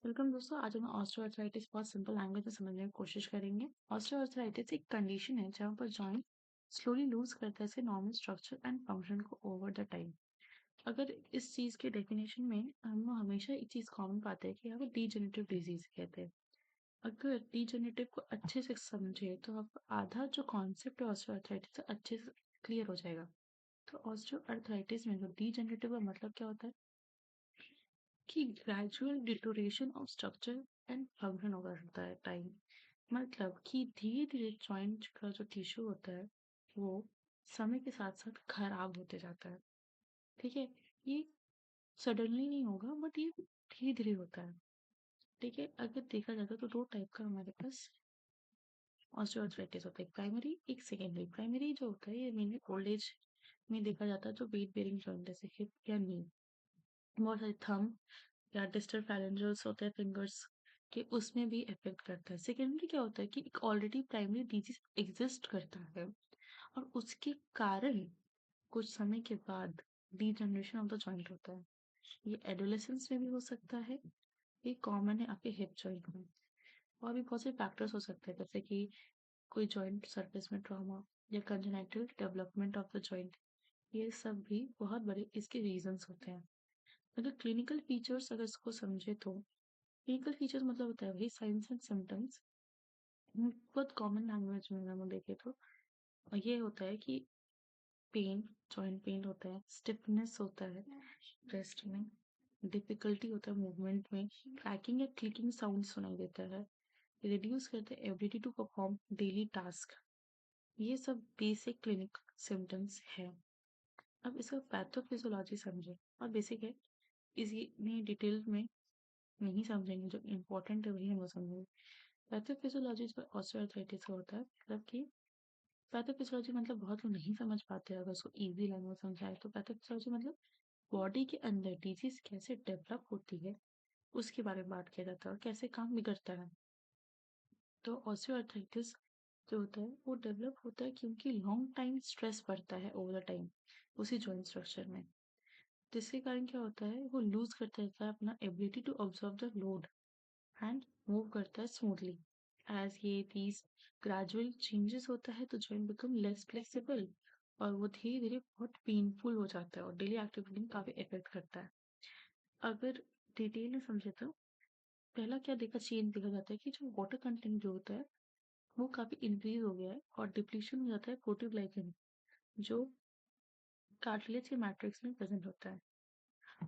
Welcome दोस्तों। आज हम ऑस्टियोआर्थराइटिस बहुत सिंपल लैंग्वेज में समझने की कोशिश करेंगे। ऑस्टियोआर्थराइटिस एक कंडीशन है जहाँ पर जॉइंट स्लोली लूज करते हैं नॉर्मल स्ट्रक्चर एंड फंक्शन को ओवर द टाइम। अगर इस चीज के डेफिनेशन में हम लोग हमेशा एक चीज कॉमन पाते हैं कि यहाँ पे डीजेनरेटिव डिजीज कहते हैं। अगर डीजेनरेटिव को अच्छे से समझे तो आप आधा जो कॉन्सेप्ट है ऑस्टियोआर्थराइटिस अच्छे से क्लियर हो जाएगा। तो ऑस्टियोआर्थराइटिस में जो डीजेनरेटिव का मतलब क्या होता है कि gradual deterioration of structure and function होगा रहता है टाइम। मतलब कि धीरे धीरे जॉइंट का जो टिश्यू होता है वो समय के साथ साथ खराब होते जाता है। ठीक है, ये सडनली नहीं होगा बट ये धीरे धीरे होता है। ठीक है, अगर देखा जाता है तो दो टाइप का हमारे पास ऑस्टियोआर्थराइटिस होता है, प्राइमरी एक सेकेंडरी। प्राइमरी जो होता है ये मेनली ओल्ड एज में देखा जाता है, जो वेट बेरिंग जॉइंट जैसे हिप या नी, बहुत सारे थंब या डिस्टल फैलेंजर्स होते हैं फिंगर्स के, उसमें भी इफेक्ट करता है। सेकेंडरी क्या होता है कि एक ऑलरेडी प्राइमरी डिजीज एग्जिस्ट करता है और उसके कारण कुछ समय के बाद डीजनरेशन ऑफ द जॉइंट होता है। ये एडोलेसेंस में भी हो सकता है, ये कॉमन है आपके हिप जॉइंट में। और भी बहुत से फैक्टर्स हो सकते हैं जैसे कि कोई जॉइंट सरफेस में ट्रॉमा या congenital development of the joint, ये सब भी बहुत बड़े इसके रीजंस होते हैं। अगर क्लिनिकल फीचर्स अगर इसको समझे तो क्लिनिकल फीचर्स मतलब होता है वही साइंस एंड सिम्टम्स। बहुत कॉमन लैंग्वेज में हम देखें तो ये होता है कि पेन, जॉइंट पेन होता है, स्टिफनेस होता है ब्रेस्ट में, डिफिकल्टी होता है मूवमेंट में, क्रैकिंग या क्लिकिंग साउंड सुनाई देता है, रिड्यूस करते हैं ability to perform daily task. ये सब बेसिक क्लिनिक सिम्टम्स है। अब इसका पैथोफिजियोलॉजी समझे, और बेसिक है, इसी में डिटेल में नहीं समझेंगे, जो इम्पोर्टेंट है वही हम लोग समझेंगे। पैथोफिजियोलॉजी जो ऑस्टियोआर्थराइटिस का होता है, मतलब कि पैथोफिजियोलॉजी मतलब बहुत लोग नहीं समझ पाते हैं। अगर उसको इजी लैंग्वेज में समझाए तो पैथोफिजियोलॉजी मतलब बॉडी के अंदर डिजीज कैसे डेवलप होती है उसके बारे में बात किया जाता है और कैसे काम बिगड़ता है। तो ऑस्टियोआर्थराइटिस जो होता है वो डेवलप होता है क्योंकि लॉन्ग टाइम स्ट्रेस पड़ता है ओवर द टाइम उसी जॉइंट स्ट्रक्चर में, जिसके कारण क्या होता है वो लूज करता रहता है अपना ability to observe the load and move करता है स्मूथली। एज ये these ग्रेजुअल चेंजेस होता है तो जॉइंट बिकम लेस फ्लेक्सिबल और वो धीरे धीरे बहुत पेनफुल हो जाता है और डेली एक्टिविटी में काफी इफेक्ट करता है। अगर डिटेल में समझे तो पहला क्या देखा चेंज देखा जाता है कि जो वाटर कंटेंट जो होता है वो काफी इंक्रीज हो गया है और डिप्लीशन हो जाता है प्रोटीग्लाइकन, जो कार्टिलेज के मैट्रिक्स में प्रेजेंट होता है।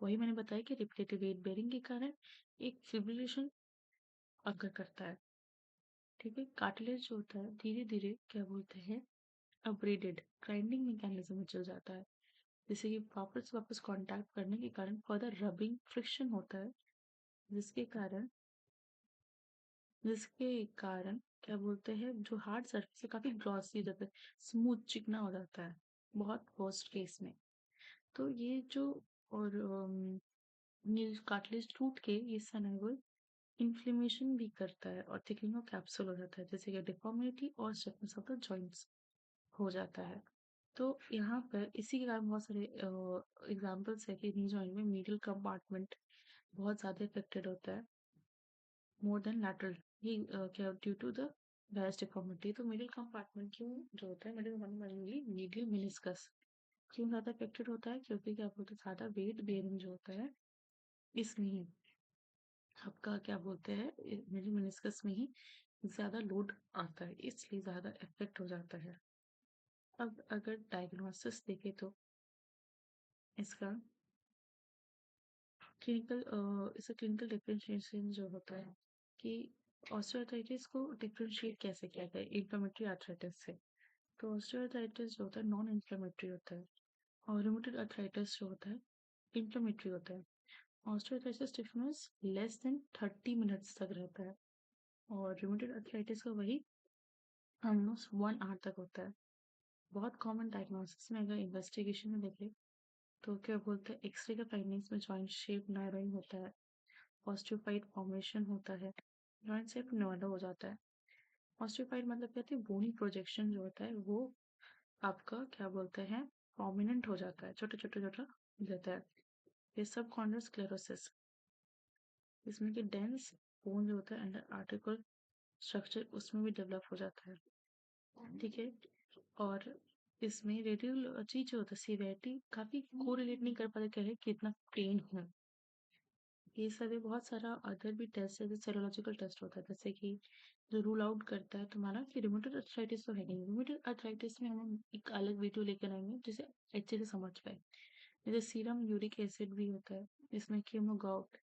वही मैंने बताया कि रिपीटेटिव वेट बेरिंग के कारण एक फिब्रिलेशन अगर करता है। ठीक है, कार्टिलेज जो होता है धीरे धीरे क्या बोलते हैं अपग्रेडेड ग्राइंडिंग मैकेनिज्म में चल जाता है, जैसे कि वापस वापस कांटेक्ट करने के कारण फर्दर रबिंग फ्रिक्शन होता है, जिसके कारण जिसके कारण क्या बोलते हैं जो हार्ड सरफेस है काफी ग्लॉसी हो जाता है, स्मूथ चिकना हो जाता है बहुत वर्स्ट केस में। तो ये जो और ये कार्टिलेज टूट के ये सनेबल इन्फ्लेमेशन भी करता है और थिकनिंग ऑफ कैप्सूल हो जाता है, जैसे कि डिफॉर्मिटी और स्टिफनेस ऑफ द जॉइंट्स हो जाता है। तो यहाँ पर इसी के कारण बहुत सारे एग्जांपल्स है कि नी जॉइंट में मिडिल कंपार्टमेंट बहुत ज़्यादा इफेक्टेड होता है मोर देन लैटरल। ये क्या due to the vast deformity. तो मिडिल कंपार्टमेंट क्यों जो होता है मिडिल कंपार्टमेंट मीडियल मेनिस्कस क्यों ज़्यादा इफेक्टेड होता है, क्योंकि क्या बोलते हैं ज़्यादा वेट बेयरिंग जो होता है इसमें आपका क्या बोलते हैं मिडिल मेनिस्कस में ही ज़्यादा लोड आता है, इसलिए ज़्यादा इफेक्ट हो जाता है। अब अगर डायग्नोसिस देखें तो इसका इसका क्लिनिकल डिफरेंशिएशन जो होता है कि ऑस्टियोआर्थराइटिस को डिफरेंशिएट कैसे किया जाए इन्फ्लेमेटरी आर्थराइटिस से। तो ऑस्टियोआर्थराइटिस जो होता है नॉन इन्फ्लेमेटरी होता है और रूमेटॉइड आर्थराइटिस जो होता है इन्फ्लेमेटरी होता है। Osteoarthritis stiffness less than 30 minutes तक रहता है और रूमेटॉइड आर्थराइटिस का वही ऑलमोस्ट 1 आवर तक होता है। बहुत कॉमन डायग्नोसिस में अगर इन्वेस्टिगेशन में देखें तो क्या बोलते हैं एक्सरे का फाइंडिंग्स में जॉइंट शेप नायरोइंग होता है, ऑस्टियोफाइट फॉर्मेशन होता है, जॉइंट शेप नोएडा हो जाता है। ऑस्टियोफाइट मतलब कहते हैं बोनी प्रोजेक्शन जो होता है वो आपका क्या बोलते हैं प्रोमिनेंट हो जाता है, छोटा छोटा छोटा हो जाता है। ये सब कॉन्ड्रोस्क्लेरोसिस इसमें कि डेंस बोन जो होता है अंडर आर्टिकुलर स्ट्रक्चर उसमें भी डेवलप हो जाता है। ठीक है। और इसमें रेडियोलॉजी जो होता है सीवियरिटी काफी कोरिलेट नहीं कर पाते कह रहे कितना पेन है। ये सभी बहुत सारा अदर भी टेस्ट है, जैसे सेरोलॉजिकल टेस्ट होता है, जैसे कि जो रूल आउट करता है तुम्हारा कि रूमेटॉइड अर्थराइटिस तो है नहीं। रूमेटॉइड अर्थराइटिस में हम एक अलग वीडियो लेकर आएंगे जिसे अच्छे से समझ पाए। जैसे सीरम यूरिक एसिड भी होता है, इसमें कीमोगॉट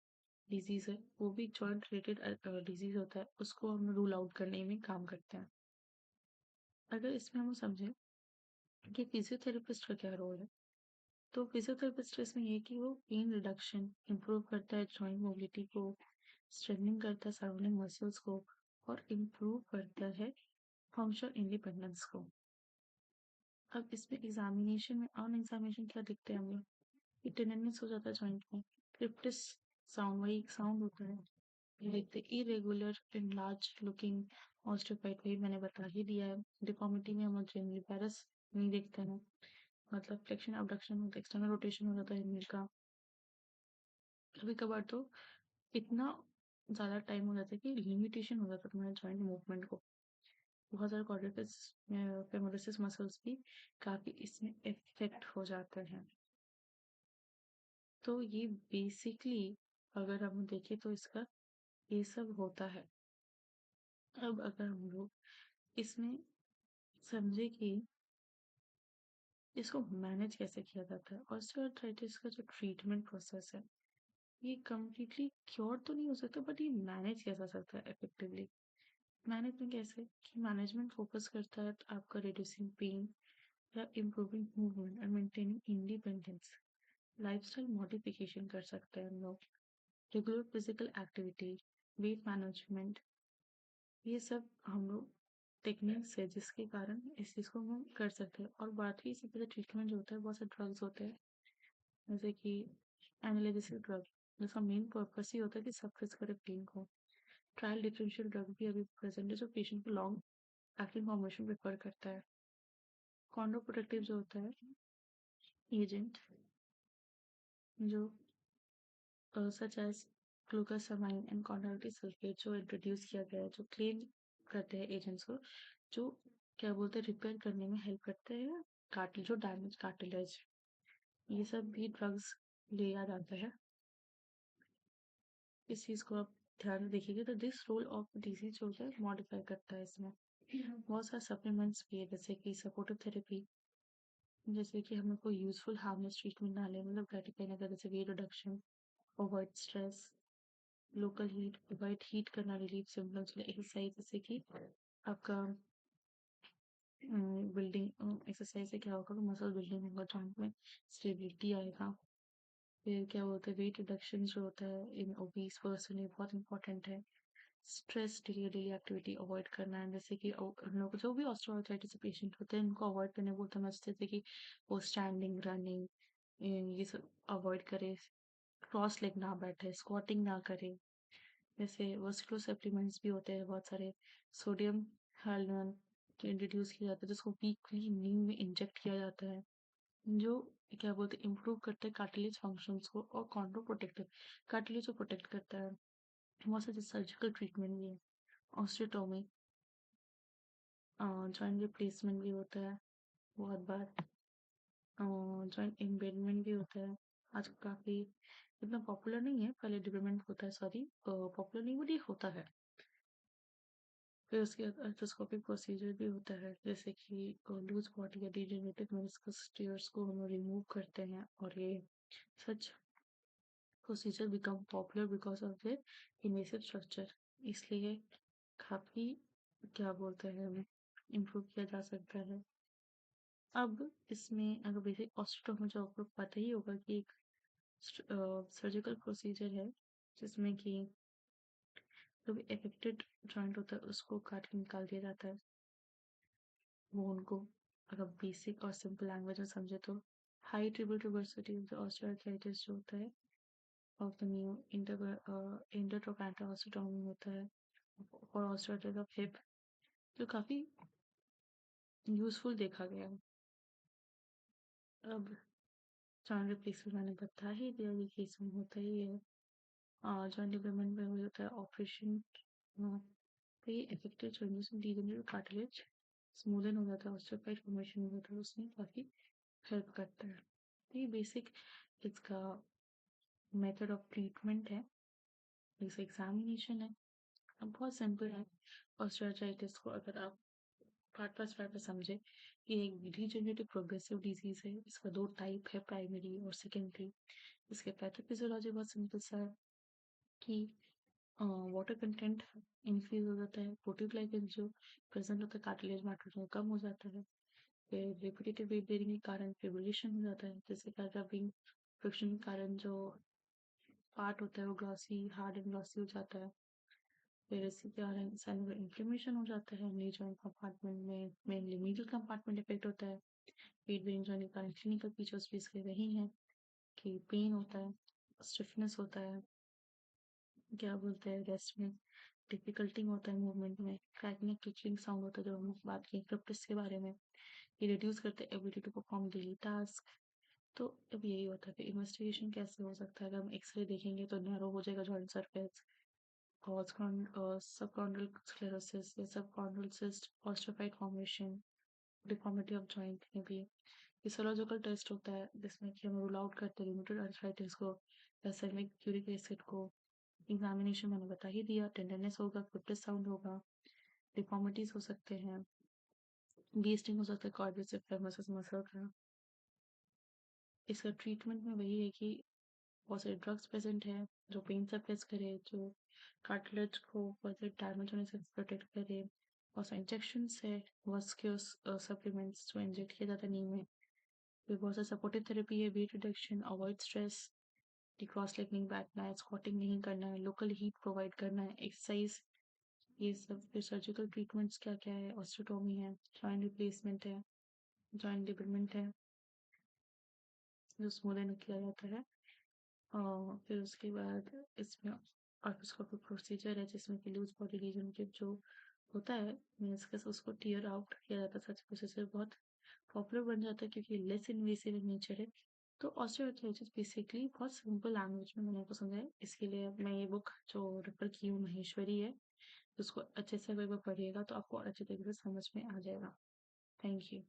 डिजीज है, वो भी जॉइंट रिलेटेड डिजीज होता है, उसको हम रूल आउट करने में काम करते हैं। अगर इसमें हम समझें कि फिजियोथेरेपिस्ट का क्या रोल है, तो फिजियोथेरेपिस्ट इसमें ये कि वो पेन रिडक्शन इम्प्रूव करता है, जॉइंट मोबिलिटी को स्ट्रेटनिंग करता है, सराउंडिंग मसल्स को, और इम्प्रूव करता है फंक्शनल इंडिपेंडेंस को। अब इसमें एग्जामिनेशन में ऑन एग्जामिनेशन क्या दिखते हैं हमें कि टेंडरनेस हो जाता है जॉइंट में, क्रिप्टिस साउंड वही एक साउंड होता है, देखते इरेगुलर इन लार्ज लुकिंग ऑस्टियोपाइट वही मैंने बता ही दिया है। डिफॉर्मिटी में हम जनरली पैरस नहीं देखते हैं, मतलब फ्लेक्शन अबडक्शन होता है, एक्सटर्नल रोटेशन हो जाता है नील का। कभी कभार तो इतना ज्यादा टाइम हो जाता है कि लिमिटेशन हो जाता है तुम्हारे जॉइंट मूवमेंट को। बहुत सारे कॉर्टिकस फेमोरिस मसल्स भी काफी इसमें इफेक्ट हो जाते हैं। तो ये बेसिकली अगर हम देखें तो इसका ये सब होता है। अब अगर हम लोग इसमें समझे कि इसको मैनेज कैसे किया जाता है, ऑस्टियोआर्थराइटिस का जो ट्रीटमेंट प्रोसेस है ये कम्प्लीटली क्योर तो नहीं हो सकता, बट ये मैनेज किया जा सकता है इफेक्टिवली। मैनेजमेंट कैसे कि मैनेजमेंट फोकस करता है आपका रिड्यूसिंग पेन या इम्प्रूविंग मूवमेंट और मेंटेनिंग इंडिपेंडेंस। लाइफस्टाइल मॉडिफिकेशन कर सकते हैं हम लोग, regular physical activity, weight management, ये सब हम लोग टेक्निक्स है जिसके कारण इस चीज़ को हम कर सकते हैं। और बाकी इससे पहले ट्रीटमेंट जो होता है बहुत से ड्रग्स होते हैं, जैसे कि एनालिसिस ड्रग, जिसका मेन पर्पस ही होता है कि सप्रेस करे पेन को। ट्रायल डिफरेंशियल ड्रग भी अभी प्रेजेंट है जो पेशेंट को लॉन्ग एक्टिंग फॉर्मेशन प्रेफर करता है। कॉन्ट्रोप्रोडक्टिव जो होता है एजेंट जो such as glucosamine and chondroitin sulphate जो इंट्रोड्यूस किया गया है, जो क्लीन करते हैं एजेंट्स को, जो क्या बोलते हैं रिपेयर करने में हेल्प करते हैं कार्टिल जो डैमेज कार्टिलेज, ये सब भी ड्रग्स लिया जाता है। इस चीज़ को आप ध्यान में देखिएगा। तो दिस रोल ऑफ डिजीज जो होता है मॉडिफाई करता है इसमें। बहुत सारे सप्लीमेंट्स भी है जैसे कि सपोर्टिव थेरेपी, जैसे कि हमें कोई यूजफुल हार्मलेस ट्रीटमेंट ना ले, मतलब ग्रेटिफाइंग अगर जैसे wait reduction, avoid stress, local heat, avoid heat करना, रिलीफ सिम्टम्स, एक्सरसाइज जैसे कि आपका बिल्डिंग एक्सरसाइज से क्या होगा, मसल बिल्डिंग होगा, जॉइंट में स्टेबिलिटी आएगा। फिर क्या बोलते हैं वेट रिडक्शन जो होता है इन ओबीस पर्सन ये बहुत इंपॉर्टेंट है। Stress daily daily activity avoid करना है, जैसे कि हम लोग जो भी ऑस्टियोआर्थराइटिस पेशेंट होते हैं इनको अवॉइड करने बोलते हैं, जैसे कि वो स्टैंडिंग रनिंग ये सब अवॉइड करे, क्रॉस लेग ना बैठे, स्क्वाटिंग ना करे। जैसे वर्सकुलर सप्लीमेंट्स भी होते हैं बहुत सारे, सोडियम हाइल्यूरोन इंट्रोड्यूस किया जाता है जिसको वीकली नी में इंजेक्ट किया जाता है, जो क्या बोलते हैं इम्प्रूव करता है कार्टिलेज फंक्शंस को, और कॉन्ड्रो प्रोटेक्टिव कार्टिलेज को प्रोटेक्ट करता है। बहुत सारे सर्जिकल ट्रीटमेंट भी है, ऑस्टियोटोमी, जॉइंट रिप्लेसमेंट भी होता है बहुत बार, जॉइंट इम्बेडमेंट भी होता है। आज काफी इतना पॉपुलर नहीं है, पहले डिवेलपमेंट होता है, सॉरी पॉपुलर नहीं बट ये होता है। फिर उसके बाद आर्थ्रोस्कोपिक प्रोसीजर भी होता है, जैसे कि लूज बॉडी या डिजेनरेटिव मेनिस्कस टीयर्स को हम रिमूव करते हैं, और ये such procedure become popular because of their invasive structure, इसलिए काफी क्या बोलते हैं इम्प्रूव किया जा सकता है। अब इसमें अगर बेसिक ऑस्टियोटोमी जो आपको पता ही होगा कि एक सर्जिकल प्रोसीजर है जिसमें कि जो भी अफेक्टेड जॉइंट होता है उसको काट के निकाल दिया जाता है बोन को। अगर बेसिक और सिंपल लैंग्वेज में समझे तो हाई ट्रिबल रिवर्सिटी ऑफ द ऑस्टियोआर्थराइटिस जो होता है ऑफ द न्यू इंटरट्रोपैंटा ऑस्टियोटोमी होता है और ऑस्टियोआर्थराइटिस ऑफ हिप, जो काफी यूजफुल देखा गया है। अब जॉइंट रिप्लेसमेंट मैंने बता ही दिया, ये केस में होता ही है। जॉइंट लिगामेंट में हो जाता है ऑपरेशन, कई effective changes in degenerative cartilage smoothen हो जाता है, ऑस्टियोफाइड फॉर्मेशन हो जाता है, उसमें काफी हेल्प करता है। तो ये बेसिक इसका मेथड ऑफ ट्रीटमेंट है, जैसे एग्जामिनेशन है। अब बहुत सिंपल है। ऑस्टियोआर्थराइटिस को अगर आप पार्ट बाय समझे, ये एक डीजनरेटिव प्रोग्रेसिव डिजीज है। इसका दो टाइप है, प्राइमरी और सेकेंडरी। इसके पैथोफिजियोलॉजी बहुत सिंपल सा है कि वाटर कंटेंट इंक्रीज हो जाता है, प्रोटीओग्लाइकन जो प्रेजेंट होता है कार्टिलेज मैटर में कम हो जाता है, फिर रिपीटेटिव वेट बेरिंग के कारण फिब्रिलेशन हो जाता है, जिसके कारण रबिंग फ्रिक्शन के कारण जो पार्ट होता है वो ग्लॉसी हार्ड एंड ग्लॉसी हो जाता है, फिर इसी के कारण सेल में इन्फ्लेमेशन हो जाता है, नी जॉइंट कंपार्टमेंट में मेनली मीडियल कंपार्टमेंट इफेक्ट होता है। वेट बेरिंग जॉइंट के कारण क्लिनिकल फीचर्स भी इसके वही हैं कि पेन होता है, स्टिफनेस होता है, क्या बोलते हैं रेस्ट में डिफिकल्टी होता है, मूवमेंट में क्रैकिंग क्लिकिंग साउंड होता है, जो हम बात की क्रिप्टिस के बारे में। ये रिड्यूस करते हैं ability to perform daily task. तो अब यही होता है कि इन्वेस्टिगेशन कैसे हो सकता है, अगर हम एक्सरे देखेंगे तो नैरो हो जाएगा जॉइंट सरफेस, सबकॉन्ड्रल स्क्लेरोसिस या subchondral cyst, osteophyte formation, deformity of joint में भी फिजियोलॉजिकल टेस्ट होता है, जिसमें कि हम रूल आउट करते हैं रूमेटॉइड अर्थराइटिस को, रासायनिक यूरिक एसिड को। एग्जामिनेशन मैंने बता ही दिया, टेंडरनेस होगा, क्रिप्टिस साउंड होगा, डिफॉर्मिटीज हो सकते हैं, वेस्टिंग हो सकता है कॉर्डेसिव फेमोसिस मसल का। इसका ट्रीटमेंट में वही है कि बहुत सारे ड्रग्स प्रेजेंट है जो पेन सप्रेस करे, जो कार्टिलेज को फर्दर डैमेज होने से प्रोटेक्ट करे। बहुत सारे इंजेक्शन है, वस्क्यूस सप्लीमेंट्स जो इंजेक्ट किया जाता है नी में। फिर बहुत सारे सपोर्टिव थेरेपी है, weight reduction, avoid stress, cross legging, बैठना है, स्क्वाटिंग नहीं करना है, लोकल हीट प्रोवाइड करना है, एक्सरसाइज, ये सब। फिर सर्जिकल ट्रीटमेंट्स क्या क्या है, ऑस्टियोटोमी है, जॉइंट रिप्लेसमेंट है, जॉइंट लिगामेंट है जो स्मूदन किया जाता है। फिर उसके बाद इसमें आर्थ्रोस्कोपिक प्रोसीजर है, जिसमें कि लूज बॉडी रीजन के जो होता है मीन्स के उसको टीयर आउट किया जाता है। सच प्रोसीजर बहुत पॉपुलर बन जाता है क्योंकि लेस इन्वेसिव इन नेचर है। तो ऑस्टियोआर्थराइटिस बेसिकली बहुत सिंपल लैंग्वेज में मैंने आपको समझाया। इसके लिए मैं ये बुक जो रेफर की हूँ महेश्वरी है, उसको अच्छे से अगर पढ़िएगा तो आपको और अच्छे तरीके से समझ में आ जाएगा। Thank you.